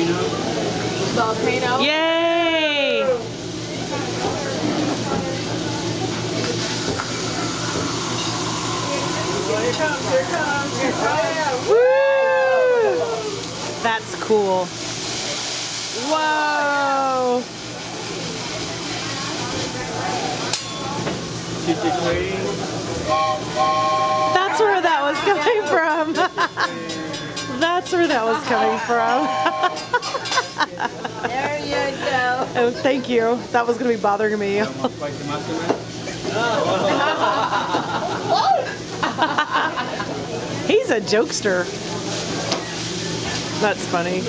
Volcano. Yay! Here it comes, here it comes, here it comes. Woo! That's cool. Whoa! That's where that was coming from. That's where that was coming from. There you go. Oh, thank you. That was going to be bothering me. He's a jokester. That's funny.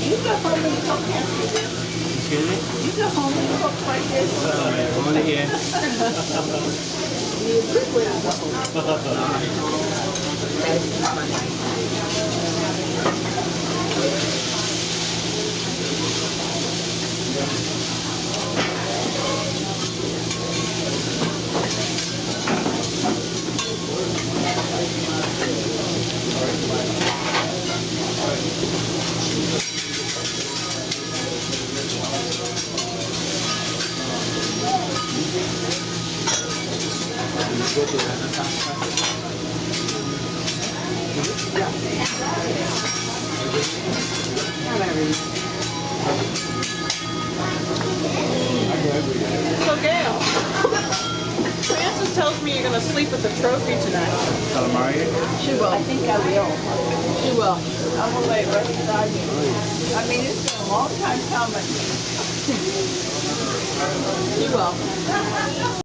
You go home and cook this. Excuse me? You go home and cook like this. Only here. You a good way to go home. So Gail, Frances tells me you're going to sleep with the trophy tonight. Calamari? She will. I think I will. She will. I'm going to lay it right beside you. I mean, it's been a long time coming. She will.